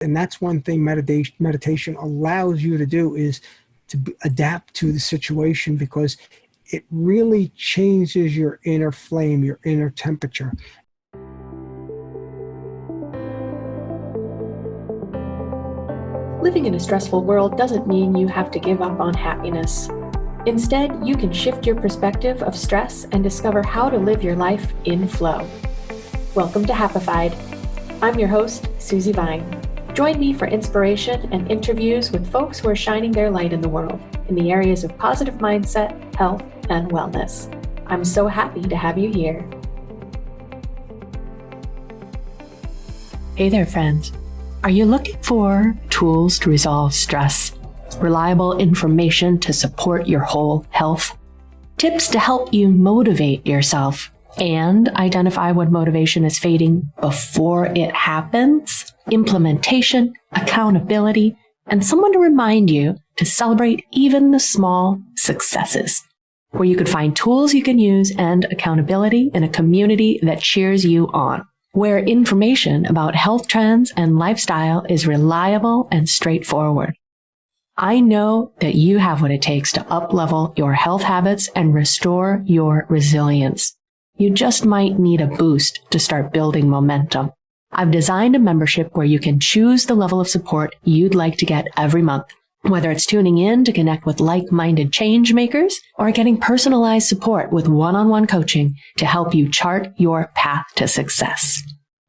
And that's one thing meditation allows you to do, is to adapt to the situation, because it really changes your inner flame, your inner temperature. Living in a stressful world doesn't mean you have to give up on happiness. Instead, you can shift your perspective of stress and discover how to live your life in flow. Welcome to Happified. I'm your host, Susi Vine. Join me for inspiration and interviews with folks who are shining their light in the world in the areas of positive mindset, health, and wellness. I'm so happy to have you here. Hey there, friends. Are you looking for tools to resolve stress, reliable information to support your whole health, tips to help you motivate yourself and identify when motivation is fading before it happens, implementation, accountability, and someone to remind you to celebrate even the small successes, where you could find tools you can use and accountability in a community that cheers you on, where information about health trends and lifestyle is reliable and straightforward. I know that you have what it takes to up-level your health habits and restore your resilience. You just might need a boost to start building momentum. I've designed a membership where you can choose the level of support you'd like to get every month, whether it's tuning in to connect with like-minded change makers or getting personalized support with one-on-one coaching to help you chart your path to success.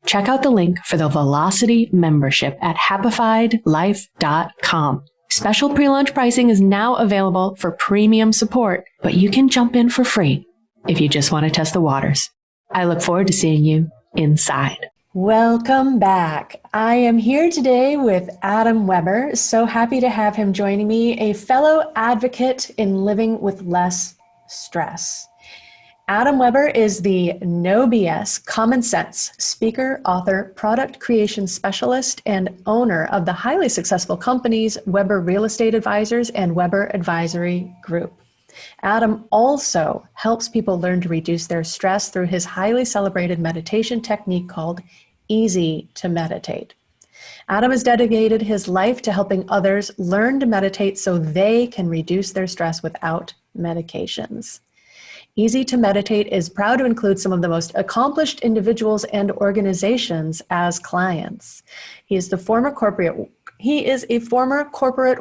Check out the link for the Velocity membership at happifiedlife.com. Special pre-launch pricing is now available for premium support, but you can jump in for free if you just want to test the waters. I look forward to seeing you inside. Welcome back. I am here today with Adam Weber. So happy to have him joining me, a fellow advocate in living with less stress. Adam Weber is the No BS Common Sense speaker, author, product creation specialist, and owner of the highly successful companies Weber Real Estate Advisors and Weber Advisory Group. Adam also helps people learn to reduce their stress through his highly celebrated meditation technique called Easy to Meditate. Adam has dedicated his life to helping others learn to meditate so they can reduce their stress without medications. Easy to Meditate is proud to include some of the most accomplished individuals and organizations as clients. He is a former corporate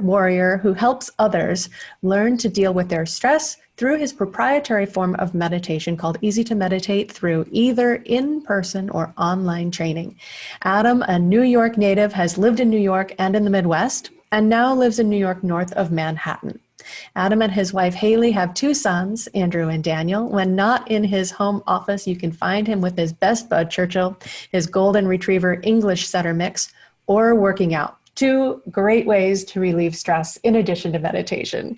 warrior who helps others learn to deal with their stress through his proprietary form of meditation called Easy to Meditate through either in-person or online training. Adam, a New York native, has lived in New York and in the Midwest, and now lives in New York north of Manhattan. Adam and his wife Haley have two sons, Andrew and Daniel. When not in his home office, you can find him with his best bud Churchill, his golden retriever English setter mix, or working out. Two great ways to relieve stress in addition to meditation.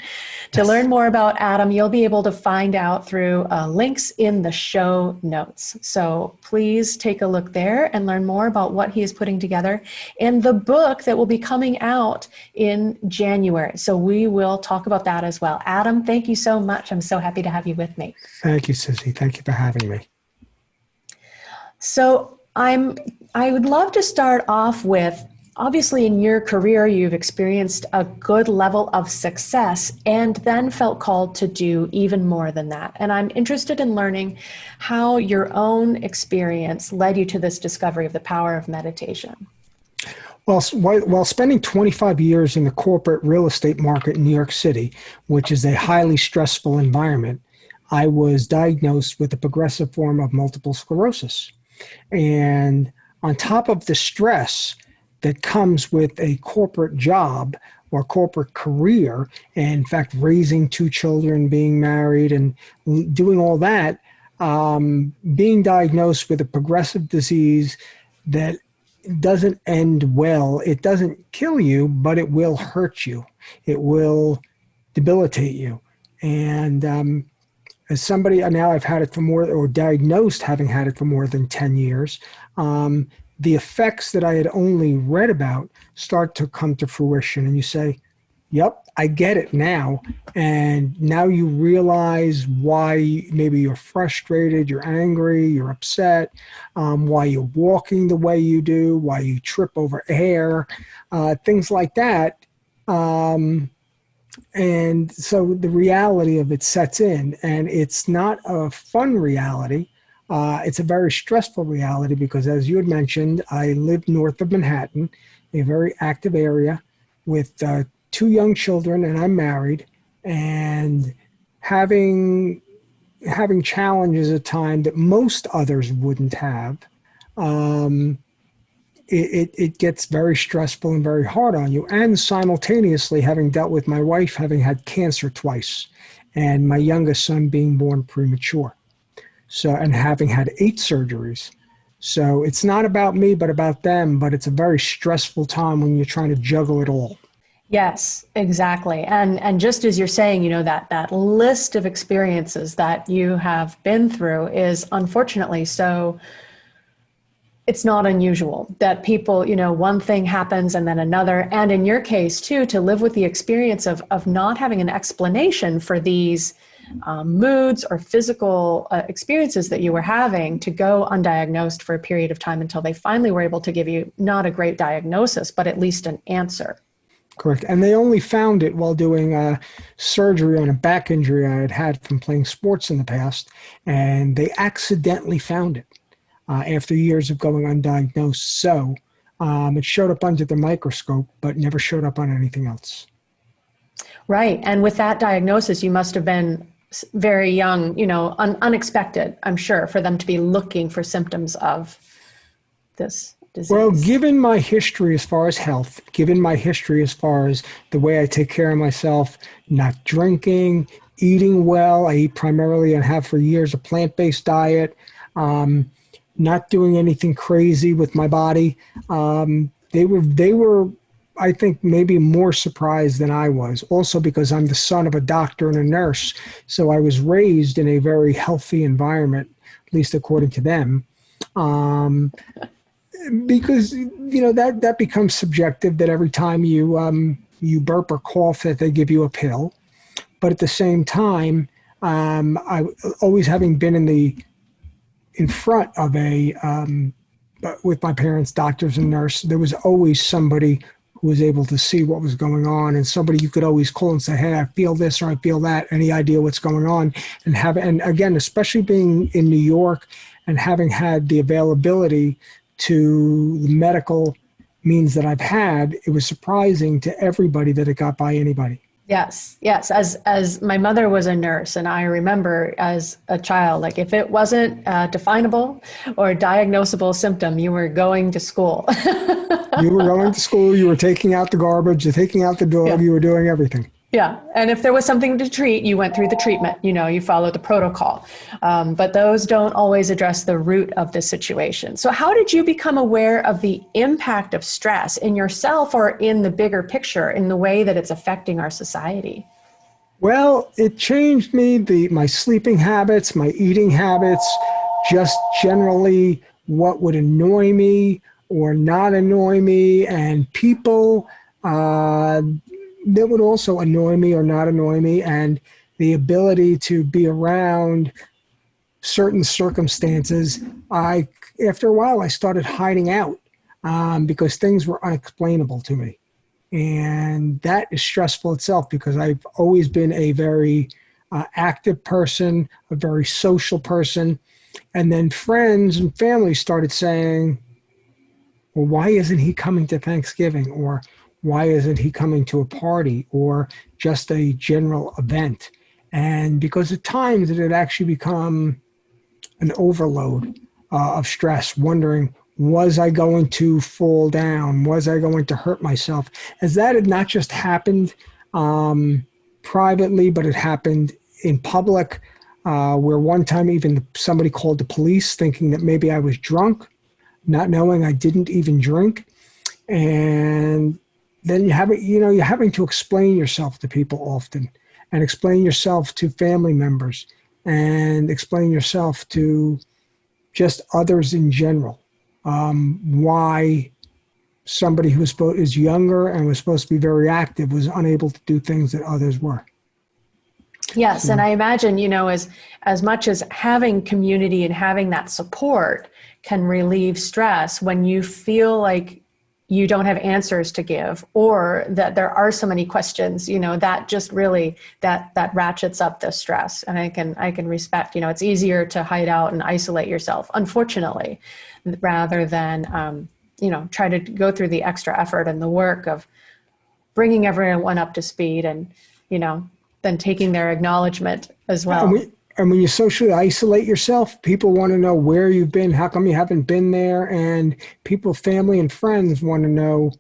To learn more about Adam, you'll be able to find out through links in the show notes. So please take a look there and learn more about what he is putting together in the book that will be coming out in January. So we will talk about that as well. Adam, thank you so much. I'm so happy to have you with me. Thank you, Susi. Thank you for having me. So I would love to start off with, obviously, in your career, you've experienced a good level of success and then felt called to do even more than that. And I'm interested in learning how your own experience led you to this discovery of the power of meditation. Well, while spending 25 years in the corporate real estate market in New York City, which is a highly stressful environment, I was diagnosed with a progressive form of multiple sclerosis. And on top of the stress that comes with a corporate job or corporate career, and in fact, raising two children, being married, and doing all that, being diagnosed with a progressive disease that doesn't end well. It doesn't kill you, but it will hurt you. It will debilitate you. And as somebody, now I've had it for more, or diagnosed having had it for more than 10 years, the effects that I had only read about start to come to fruition. And you say, Yep, I get it now. And now you realize why maybe you're frustrated, you're angry, you're upset, why you're walking the way you do, why you trip over air, things like that. Um, and so the reality of it sets in, and it's not a fun reality. It's a very stressful reality because, as you had mentioned, I live north of Manhattan, a very active area with two young children, and I'm married, and having having challenges at time that most others wouldn't have. Um, it gets very stressful and very hard on you. And simultaneously, having dealt with my wife having had cancer twice, and my youngest son being born premature, so and having had 8 surgeries. So it's not about me, but about them. But it's a very stressful time when you're trying to juggle it all. Yes, exactly. And just as you're saying, that list of experiences that you have been through is unfortunately so, it's not unusual that people, one thing happens and then another. And in your case too, to live with the experience of not having an explanation for these moods or physical experiences that you were having, to go undiagnosed for a period of time until they finally were able to give you not a great diagnosis, but at least an answer. Correct. And they only found it while doing surgery on a back injury I had had from playing sports in the past. And they accidentally found it after years of going undiagnosed. So it showed up under the microscope, but never showed up on anything else. Right. And with that diagnosis, you must have been very young, unexpected, I'm sure, for them to be looking for symptoms of this Well, disease. given my history as far as health, given my history as far as the way I take care of myself, not drinking, eating well, I eat primarily and have for years a plant-based diet, not doing anything crazy with my body. They were, I think, maybe more surprised than I was. Also because I'm the son of a doctor and a nurse, so I was raised in a very healthy environment, at least according to them. Um, because that becomes subjective. That every time you burp or cough, that they give you a pill. But at the same time, I always having been in front of with my parents, doctors and nurse, there was always somebody who was able to see what was going on, and somebody you could always call and say, "Hey, I feel this or I feel that." Any idea what's going on? And again, especially being in New York and having had the availability to the medical means that I've had, it was surprising to everybody that it got by anybody. Yes, yes. As my mother was a nurse, and I remember as a child, like if it wasn't a definable or diagnosable symptom, you were going to school. You were going to school, you were taking out the garbage, you're taking out the dog, Yeah. you were doing everything. Yeah. And if there was something to treat, you went through the treatment, you followed the protocol. But those don't always address the root of the situation. So how did you become aware of the impact of stress in yourself or in the bigger picture, in the way that it's affecting our society? Well, it changed me, my sleeping habits, my eating habits, just generally what would annoy me or not annoy me, and people that would also annoy me or not annoy me, and the ability to be around certain circumstances. After a while, I started hiding out because things were unexplainable to me. And that is stressful itself because I've always been a very active person, a very social person. And then friends and family started saying, well, why isn't he coming to Thanksgiving? Or why isn't he coming to a party or just a general event? And because at times it had actually become an overload of stress, wondering, was I going to fall down? Was I going to hurt myself? As that had not just happened privately, but it happened in public, where one time even somebody called the police thinking that maybe I was drunk, not knowing I didn't even drink. And then you're having to explain yourself to people often, and explain yourself to family members, and explain yourself to just others in general, why somebody who is younger and was supposed to be very active was unable to do things that others were. Yes, and I imagine, as much as having community and having that support can relieve stress, when you feel like you don't have answers to give, or that there are so many questions, that just really, that ratchets up the stress. And I can respect, it's easier to hide out and isolate yourself, unfortunately, rather than, try to go through the extra effort and the work of bringing everyone up to speed and, then taking their acknowledgement as well. And when you socially isolate yourself, people want to know where you've been, how come you haven't been there, and people, family and friends want to know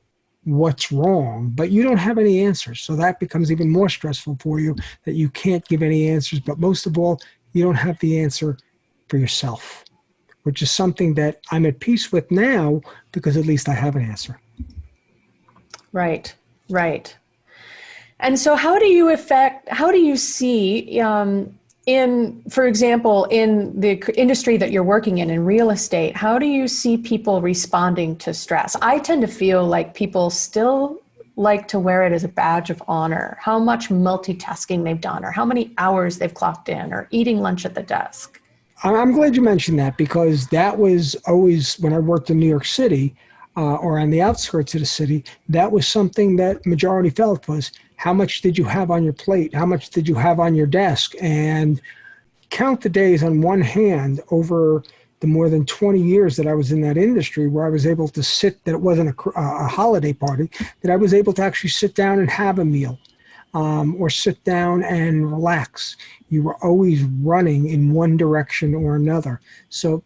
what's wrong, but you don't have any answers. So that becomes even more stressful for you, that you can't give any answers. But most of all, you don't have the answer for yourself, which is something that I'm at peace with now, because at least I have an answer. Right. And so how do you see, for example, in the industry that you're working in real estate, how do you see people responding to stress? I tend to feel like people still like to wear it as a badge of honor, how much multitasking they've done, or how many hours they've clocked in, or eating lunch at the desk. I'm glad you mentioned that, because that was always, when I worked in New York City, or on the outskirts of the city, that was something that majority felt was, how much did you have on your plate? How much did you have on your desk? And count the days on one hand over the more than 20 years that I was in that industry, where I was able to sit, that it wasn't a holiday party, that I was able to actually sit down and have a meal, or sit down and relax. You were always running in one direction or another. So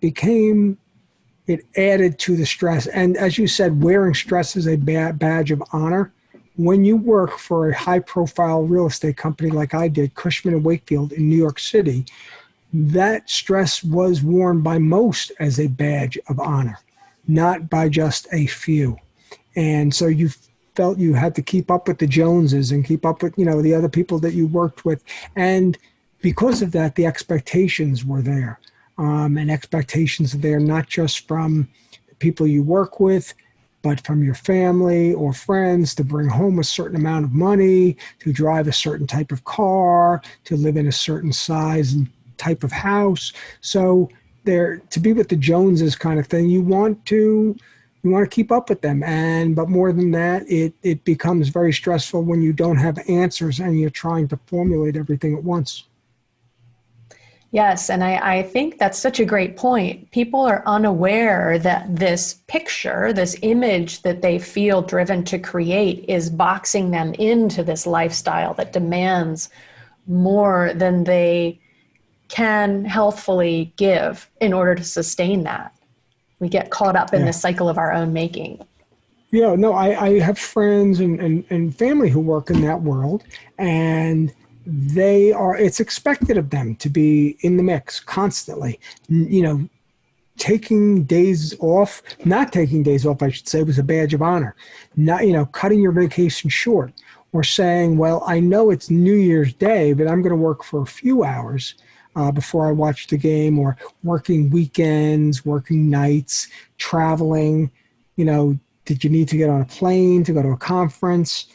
it added to the stress. And as you said, wearing stress is a badge of honor. When you work for a high-profile real estate company like I did, Cushman & Wakefield in New York City, that stress was worn by most as a badge of honor, not by just a few. And so you felt you had to keep up with the Joneses and keep up with, the other people that you worked with. And because of that, the expectations were there. And expectations are there not just from the people you work with, but from your family or friends, to bring home a certain amount of money, to drive a certain type of car, to live in a certain size and type of house. So to be with the Joneses kind of thing, you want to keep up with them. But more than that, it becomes very stressful when you don't have answers and you're trying to formulate everything at once. Yes, and I think that's such a great point. People are unaware that this picture, this image that they feel driven to create, is boxing them into this lifestyle that demands more than they can healthfully give in order to sustain that. We get caught up in this cycle of our own making. Yeah, no, I have friends and family who work in that world, and it's expected of them to be in the mix constantly. Not taking days off, I should say, was a badge of honor. Not, cutting your vacation short, or saying, well, I know it's New Year's Day, but I'm going to work for a few hours before I watch the game, or working weekends, working nights, traveling. Did you need to get on a plane to go to a conference?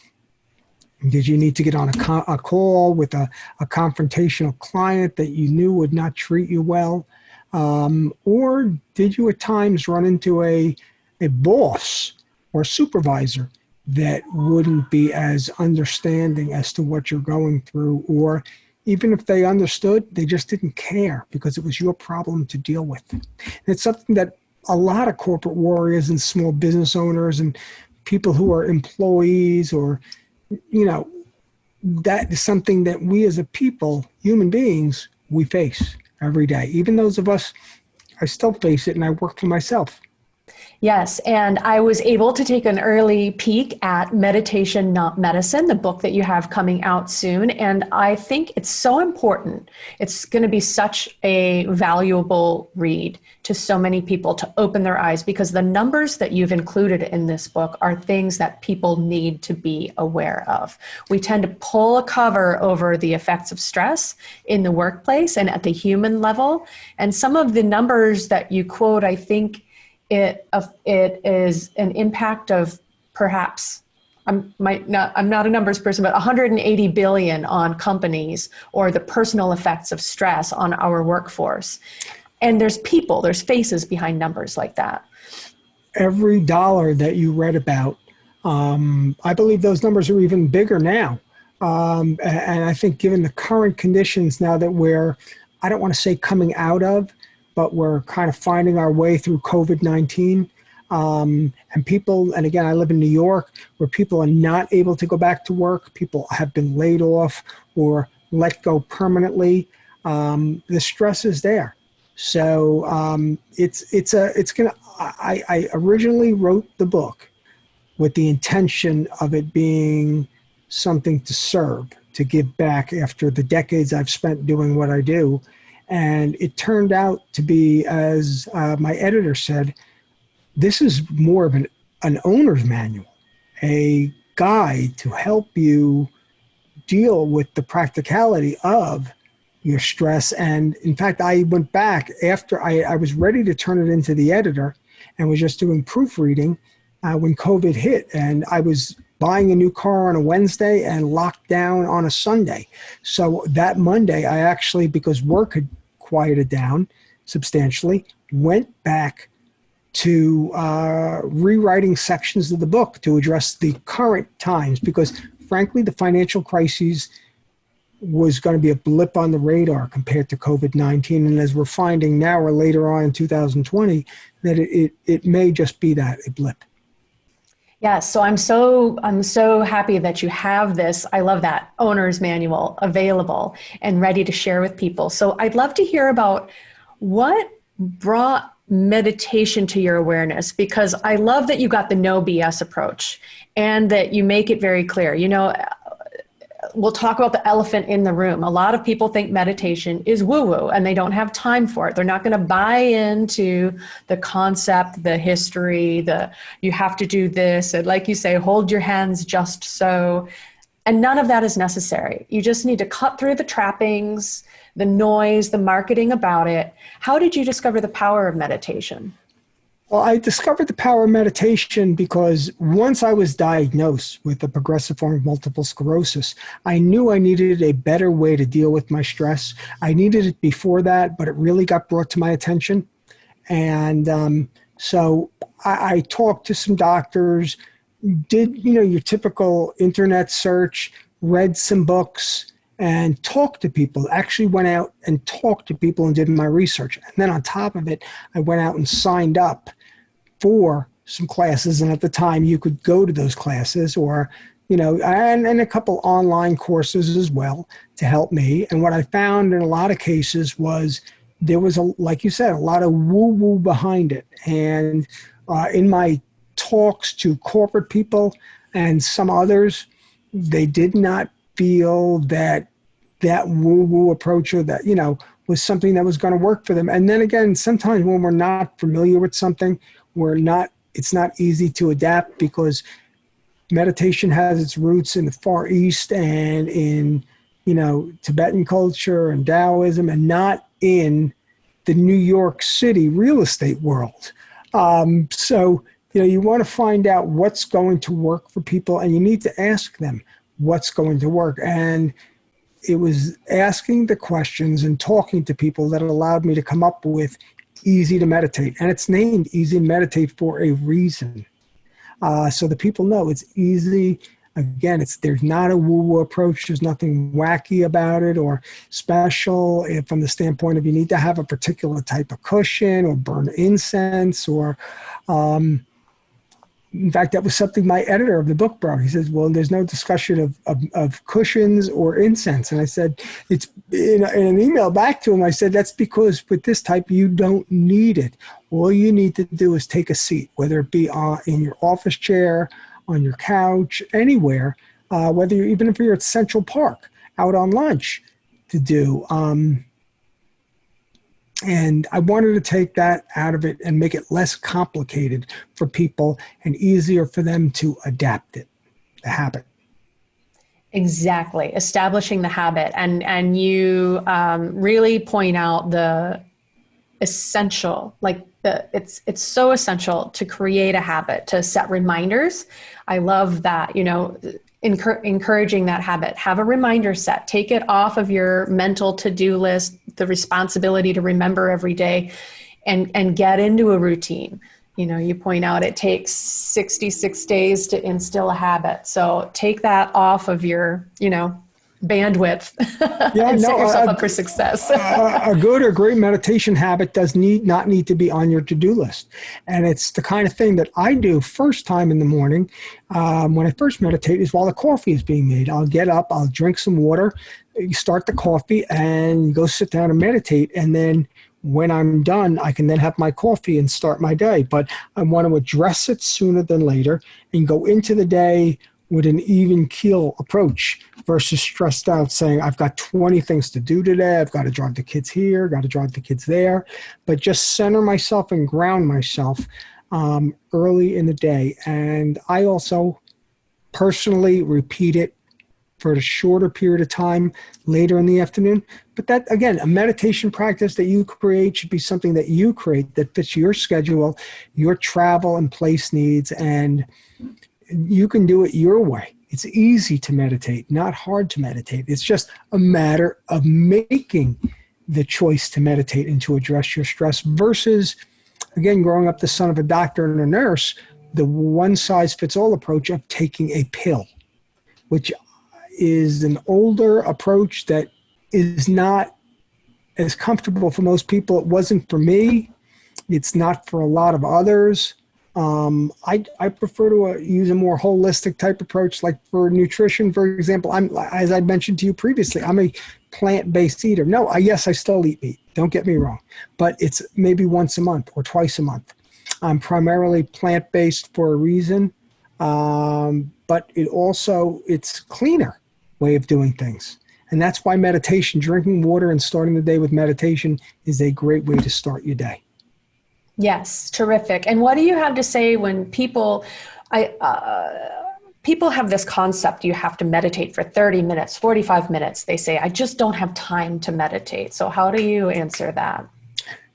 Did you need to get on a call with a confrontational client that you knew would not treat you well? Or did you at times run into a boss or supervisor that wouldn't be as understanding as to what you're going through? Or even if they understood, they just didn't care because it was your problem to deal with. And it's something that a lot of corporate warriors and small business owners and people who are employees, or that is something that we as a people, human beings, we face every day. Even those of us, I still face it, and I work for myself. Yes, and I was able to take an early peek at Meditation, Not Medicine, the book that you have coming out soon. And I think it's so important. It's going to be such a valuable read to so many people to open their eyes, because the numbers that you've included in this book are things that people need to be aware of. We tend to pull a cover over the effects of stress in the workplace and at the human level. And some of the numbers that you quote, I think, it is an impact of perhaps, I'm not a numbers person, but 180 billion on companies, or the personal effects of stress on our workforce. And there's faces behind numbers like that. Every dollar that you read about, I believe those numbers are even bigger now. And I think given the current conditions now that we're, I don't want to say coming out of, but we're kind of finding our way through COVID-19. And people, and again, I live in New York, where people are not able to go back to work. People have been laid off or let go permanently. The stress is there. So I originally wrote the book with the intention of it being something to serve, to give back after the decades I've spent doing what I do. And it turned out to be, as my editor said, this is more of an owner's manual, a guide to help you deal with the practicality of your stress. And in fact, I went back after I was ready to turn it into the editor and was just doing proofreading when COVID hit. And I was buying a new car on a Wednesday and locked down on a Sunday. So that Monday, I actually, because work had quieted down substantially, went back to rewriting sections of the book to address the current times, because frankly, the financial crises was going to be a blip on the radar compared to COVID-19. And as we're finding now or later on in 2020, that it may just be that, a blip. Yeah, so I'm so happy that you have this, I love that, owner's manual available and ready to share with people. So I'd love to hear about what brought meditation to your awareness, because I love that you got the no BS approach and that you make it very clear. You know, we'll talk about the elephant in the room. A lot of people think meditation is woo-woo and they don't have time for it. They're not going to buy into the concept, the history, you have to do this. And like you say, hold your hands just so. And none of that is necessary. You just need to cut through the trappings, the noise, the marketing about it. How did you discover the power of meditation? Well, I discovered the power of meditation because once I was diagnosed with a progressive form of multiple sclerosis, I knew I needed a better way to deal with my stress. I needed it before that, but it really got brought to my attention. And so I talked to some doctors, did, your typical internet search, read some books, and talked to people. Actually went out and talked to people and did my research. And then on top of it, I went out and signed up for some classes. And at the time you could go to those classes, or, and a couple online courses as well to help me. And what I found in a lot of cases was there was, like you said, a lot of woo-woo behind it. And in my talks to corporate people and some others, they did not feel that woo-woo approach, or that, was something that was going to work for them. And then again, sometimes when we're not familiar with something, it's not easy to adapt, because meditation has its roots in the Far East and in, Tibetan culture and Taoism, and not in the New York City real estate world. So, you want to find out what's going to work for people, and you need to ask them what's going to work. And it was asking the questions and talking to people that allowed me to come up with Easy to Meditate. And it's named Easy to Meditate for a reason. So the people know it's easy. Again, there's not a woo-woo approach. There's nothing wacky about it or special from the standpoint of you need to have a particular type of cushion or burn incense or in fact, that was something my editor of the book brought. He says, well, there's no discussion of cushions or incense. And I said, it's in an email back to him, I said, that's because with this type, you don't need it. All you need to do is take a seat, whether it be in your office chair, on your couch, anywhere, even if you're at Central Park, out on lunch to do. And I wanted to take that out of it and make it less complicated for people and easier for them to adapt it, the habit. Exactly. Establishing the habit. And you really point out essential. Like it's so essential to create a habit, to set reminders. I love that, encouraging that habit. Have a reminder set. Take it off of your mental to-do list, the responsibility to remember every day, and get into a routine. You point out it takes 66 days to instill a habit. So take that off of your, bandwidth and set yourself up for success. A good or great meditation habit does not need to be on your to-do list. And it's the kind of thing that I do first time in the morning when I first meditate is while the coffee is being made. I'll get up, I'll drink some water, you start the coffee, and go sit down and meditate. And then when I'm done, I can then have my coffee and start my day. But I want to address it sooner than later and go into the day with an even keel approach versus stressed out saying, I've got 20 things to do today. I've got to drive the kids here, got to drive the kids there. But just center myself and ground myself early in the day. And I also personally repeat it for a shorter period of time later in the afternoon. But that, again, a meditation practice that you create should be something that you create that fits your schedule, your travel and place needs, and you can do it your way. It's easy to meditate, not hard to meditate. It's just a matter of making the choice to meditate and to address your stress versus, again, growing up the son of a doctor and a nurse, the one-size-fits-all approach of taking a pill, which is an older approach that is not as comfortable for most people. It wasn't for me. It's not for a lot of others. I prefer to use a more holistic type approach, like for nutrition, for example. As I mentioned to you previously, I'm a plant-based eater. No, yes, I still eat meat. Don't get me wrong, but it's maybe once a month or twice a month. I'm primarily plant-based for a reason, but it's cleaner way of doing things. And that's why meditation, drinking water and starting the day with meditation is a great way to start your day. Yes, terrific. And what do you have to say when people have this concept, you have to meditate for 30 minutes, 45 minutes. They say, I just don't have time to meditate. So how do you answer that?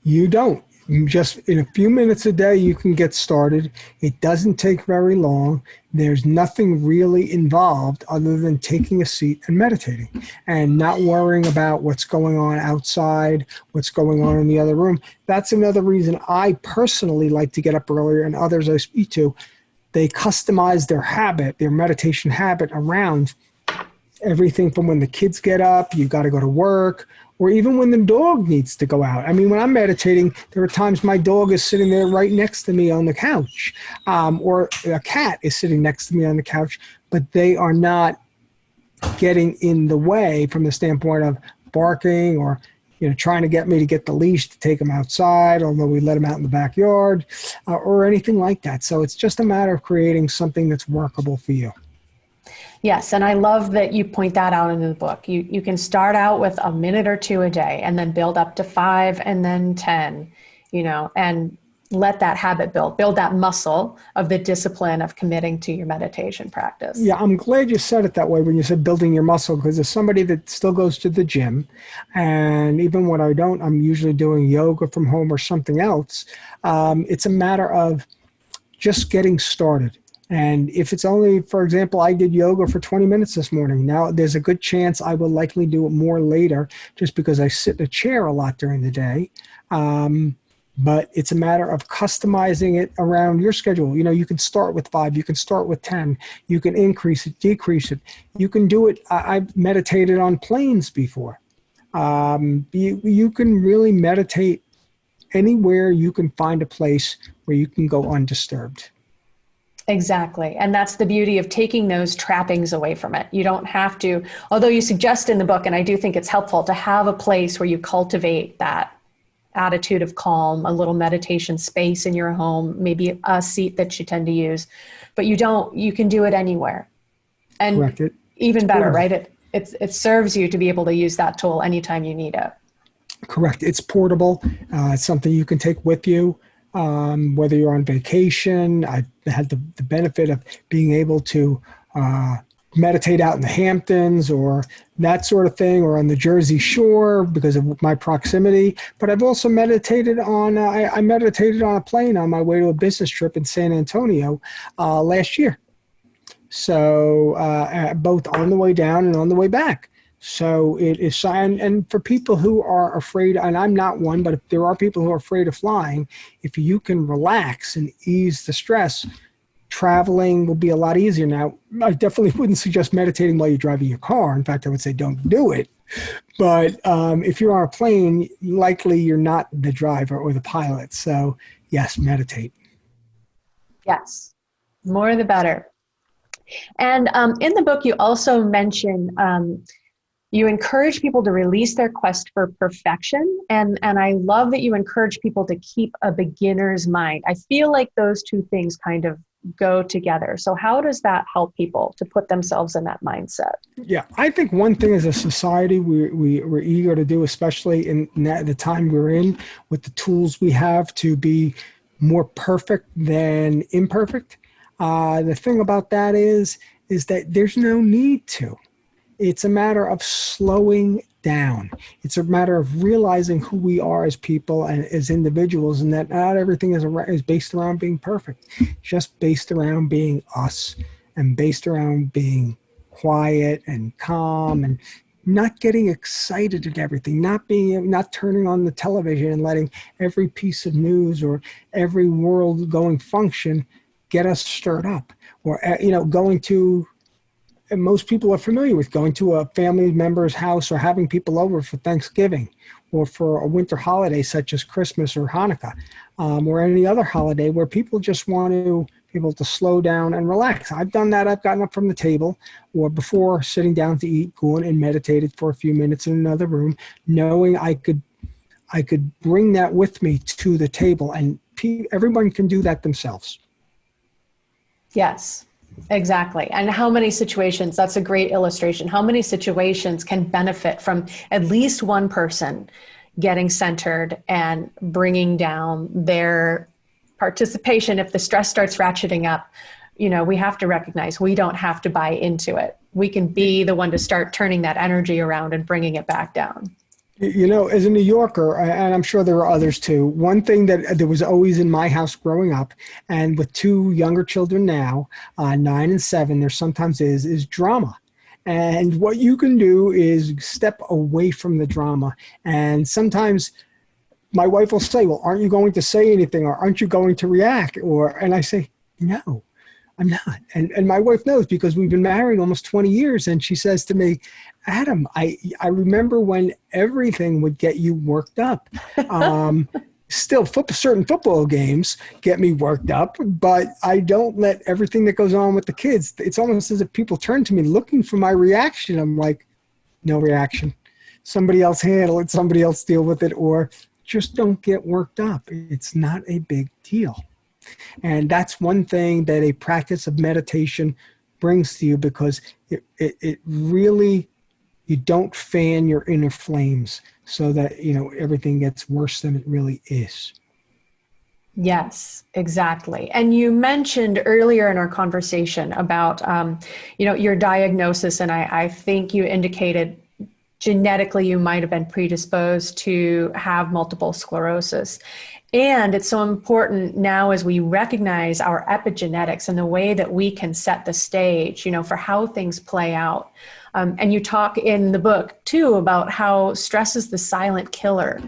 You don't. Just in a few minutes a day, you can get started. It doesn't take very long. There's nothing really involved other than taking a seat and meditating and not worrying about what's going on outside, what's going on in the other room. That's another reason I personally like to get up earlier, and others I speak to, they customize their meditation habit around everything from when the kids get up, you got to go to work, or even when the dog needs to go out. I mean, when I'm meditating, there are times my dog is sitting there right next to me on the couch, or a cat is sitting next to me on the couch, but they are not getting in the way from the standpoint of barking or trying to get me to get the leash to take them outside, although we let them out in the backyard, or anything like that. So it's just a matter of creating something that's workable for you. Yes, and I love that you point that out in the book. You can start out with a minute or two a day and then build up to 5 and then 10, and let that habit build that muscle of the discipline of committing to your meditation practice. Yeah, I'm glad you said it that way when you said building your muscle, because as somebody that still goes to the gym, and even when I don't, I'm usually doing yoga from home or something else. It's a matter of just getting started. And if it's only, for example, I did yoga for 20 minutes this morning. Now, there's a good chance I will likely do it more later just because I sit in a chair a lot during the day. But it's a matter of customizing it around your schedule. You can start with 5, you can start with 10, you can increase it, decrease it. You can do it. I've meditated on planes before. You can really meditate anywhere you can find a place where you can go undisturbed. Exactly. And that's the beauty of taking those trappings away from it. You don't have to, although you suggest in the book, and I do think it's helpful to have a place where you cultivate that attitude of calm, a little meditation space in your home, maybe a seat that you tend to use, but you can do it anywhere. And Correct. Even better, right? It serves you to be able to use that tool anytime you need it. Correct. It's portable. It's something you can take with you. Whether you're on vacation, I've had the benefit of being able to meditate out in the Hamptons or that sort of thing, or on the Jersey Shore because of my proximity. But I've also meditated on, I meditated on a plane on my way to a business trip in San Antonio last year. So both on the way down and on the way back. So it is, and for people who are afraid, and I'm not one, but if there are people who are afraid of flying, if you can relax and ease the stress, traveling will be a lot easier. Now, I definitely wouldn't suggest meditating while you're driving your car. In fact, I would say don't do it. But if you're on a plane, likely you're not the driver or the pilot. So yes, meditate. Yes, more the better. And in the book, you also mention you encourage people to release their quest for perfection. And I love that you encourage people to keep a beginner's mind. I feel like those two things kind of go together. So how does that help people to put themselves in that mindset? Yeah, I think one thing as a society we're eager to do, especially in the time we're in, with the tools we have to be more perfect than imperfect. The thing about that is that there's no need to. It's a matter of slowing down. It's a matter of realizing who we are as people and as individuals, and that not everything is based around being perfect, just based around being us and based around being quiet and calm and not getting excited at everything, not turning on the television and letting every piece of news or every world going function get us stirred up, or going to, and most people are familiar with going to a family member's house or having people over for Thanksgiving or for a winter holiday such as Christmas or Hanukkah, or any other holiday where people just want to be able to slow down and relax. I've done that. I've gotten up from the table or before sitting down to eat, gone and meditated for a few minutes in another room, knowing I could bring that with me to the table, and everyone can do that themselves. Yes, exactly. And how many situations, that's a great illustration, how many situations can benefit from at least one person getting centered and bringing down their participation. If the stress starts ratcheting up, we have to recognize we don't have to buy into it. We can be the one to start turning that energy around and bringing it back down. As a New Yorker, and I'm sure there are others too, one thing that was always in my house growing up, and with two younger children now, 9 and 7, there sometimes is drama. And what you can do is step away from the drama. And sometimes my wife will say, well, aren't you going to say anything, or aren't you going to react? And I say, no, I'm not. And my wife knows, because we've been married almost 20 years. And she says to me, Adam, I remember when everything would get you worked up. Still, certain football games get me worked up, but I don't let everything that goes on with the kids. It's almost as if people turn to me looking for my reaction. I'm like, no reaction. Somebody else handle it. Somebody else deal with it, or just don't get worked up. It's not a big deal. And that's one thing that a practice of meditation brings to you, because it really, you don't fan your inner flames so that, everything gets worse than it really is. Yes, exactly. And you mentioned earlier in our conversation about, your diagnosis. And I think you indicated genetically you might have been predisposed to have multiple sclerosis. And it's so important now as we recognize our epigenetics and the way that we can set the stage, for how things play out. And you talk in the book too about how stress is the silent killer.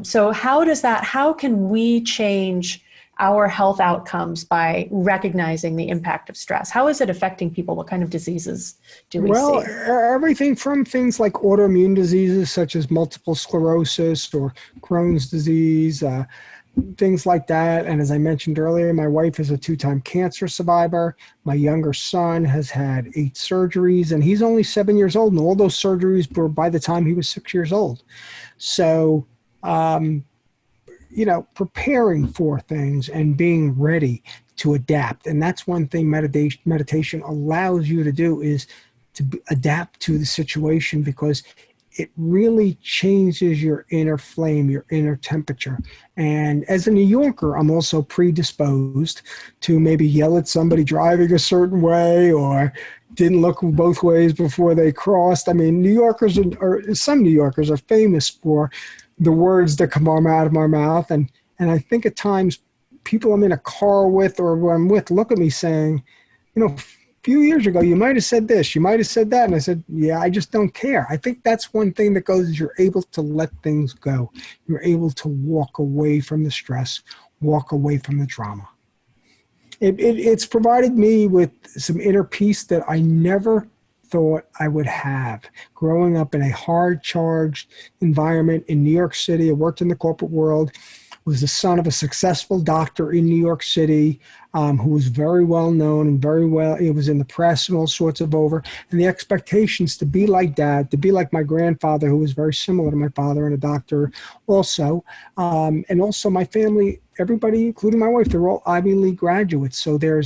So how can we change our health outcomes by recognizing the impact of stress? How is it affecting people? What kind of diseases do we see? Well, everything from things like autoimmune diseases such as multiple sclerosis or Crohn's disease, things like that. And as I mentioned earlier, my wife is a 2-time cancer survivor. My younger son has had 8 surgeries, and he's only 7 years old. And all those surgeries were by the time he was 6 years old. So, preparing for things and being ready to adapt. And that's one thing meditation allows you to do, is to adapt to the situation, because it really changes your inner flame, your inner temperature. And as a New Yorker, I'm also predisposed to maybe yell at somebody driving a certain way or didn't look both ways before they crossed. I mean, New Yorkers or some New Yorkers are famous for the words that come out of our mouth. And I think at times people I'm in a car with or who I'm with look at me saying, a few years ago, you might have said this, you might have said that. And I said, yeah, I just don't care. I think that's one thing that goes is you're able to let things go. You're able to walk away from the stress, walk away from the drama. It's provided me with some inner peace that I never thought I would have. Growing up in a hard-charged environment in New York City, I worked in the corporate world, was the son of a successful doctor in New York City who was very well known and it was in the press and all sorts of over. And the expectations to be like Dad, to be like my grandfather, who was very similar to my father and a doctor also. And also my family, everybody, including my wife, they're all Ivy League graduates. So there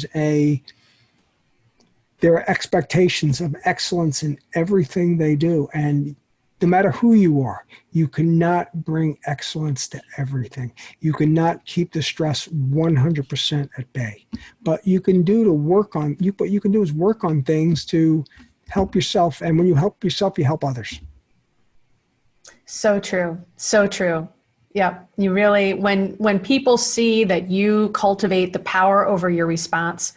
are expectations of excellence in everything they do. And no matter who you are, you cannot bring excellence to everything. You cannot keep the stress 100% at bay. But you can do what you can do is work on things to help yourself. And when you help yourself, you help others. So true. So true. Yeah. You really, when people see that you cultivate the power over your response,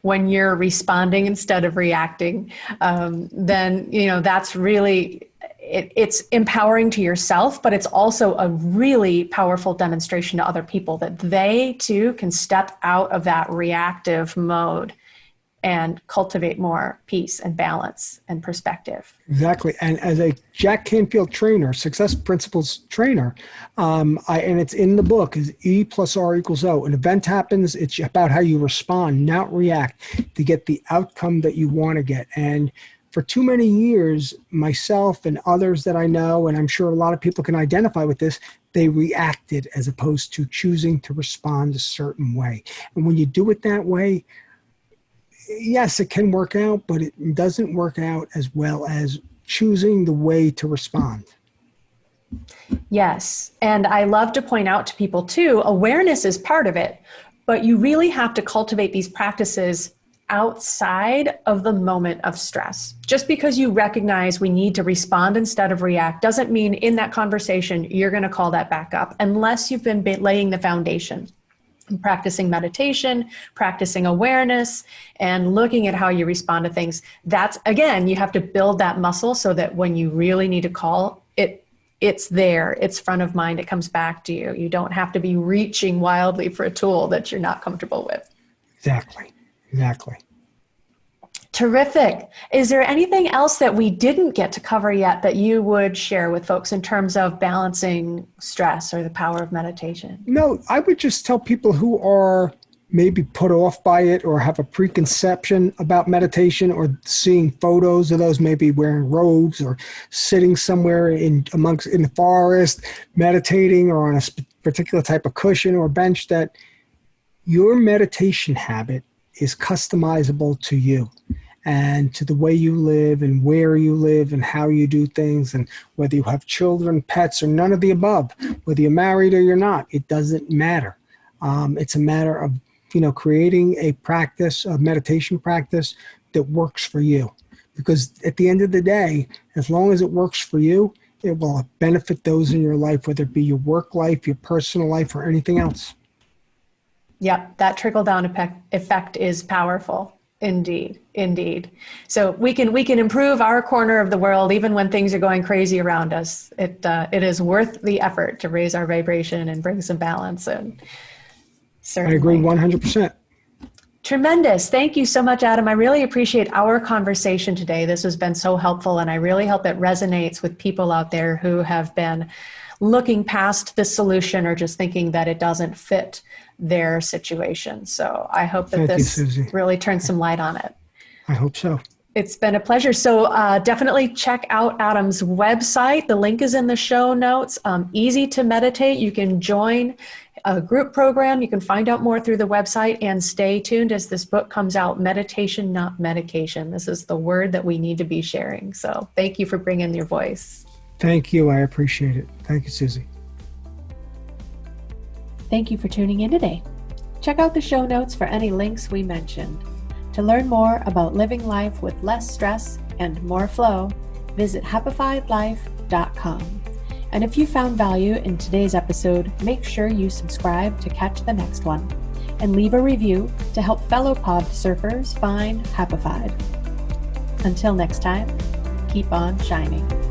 when you're responding instead of reacting, then, that's really, it's empowering to yourself, but it's also a really powerful demonstration to other people that they too can step out of that reactive mode and cultivate more peace and balance and perspective. Exactly. And as a Jack Canfield trainer, success principles trainer, and it's in the book, is E plus R equals O. An event happens, it's about how you respond, not react, to get the outcome that you want to get. And for too many years, myself and others that I know, and I'm sure a lot of people can identify with this, they reacted as opposed to choosing to respond a certain way. And when you do it that way, yes, it can work out, but it doesn't work out as well as choosing the way to respond. Yes. And I love to point out to people too, awareness is part of it, but you really have to cultivate these practices outside of the moment of stress. Just because you recognize we need to respond instead of react doesn't mean in that conversation you're going to call that back up unless you've been laying the foundation. Practicing meditation, practicing awareness, and looking at how you respond to things. That's, again, you have to build that muscle so that when you really need to call it, it's there, it's front of mind, it comes back to you. You don't have to be reaching wildly for a tool that you're not comfortable with. Exactly. Terrific. Is there anything else that we didn't get to cover yet that you would share with folks in terms of balancing stress or the power of meditation? No, I would just tell people who are maybe put off by it or have a preconception about meditation or seeing photos of those maybe wearing robes or sitting somewhere in the forest, meditating or on a particular type of cushion or bench, that your meditation habit is customizable to you and to the way you live and where you live and how you do things, and whether you have children, pets, or none of the above, whether you're married or you're not, it doesn't matter. It's a matter of, creating a practice, a meditation practice that works for you. Because at the end of the day, as long as it works for you, it will benefit those in your life, whether it be your work life, your personal life, or anything else. Yep, that trickle-down effect is powerful. Indeed. So we can improve our corner of the world even when things are going crazy around us. It is worth the effort to raise our vibration and bring some balance. And certainly. I agree 100%. Tremendous. Thank you so much, Adam. I really appreciate our conversation today. This has been so helpful, and I really hope it resonates with people out there who have been looking past the solution or just thinking that it doesn't fit their situation. So I hope that this really turns some light on it. I hope so. It's been a pleasure. So definitely check out Adam's website. The link is in the show notes. Easy to meditate. You can join a group program. You can find out more through the website, and stay tuned as this book comes out. Meditation, not medication. This is the word that we need to be sharing. So thank you for bringing your voice. Thank you. I appreciate it. Thank you, Susie. Thank you for tuning in today. Check out the show notes for any links we mentioned. To learn more about living life with less stress and more flow, visit happifiedlife.com. And if you found value in today's episode, make sure you subscribe to catch the next one and leave a review to help fellow pod surfers find Happified. Until next time, keep on shining.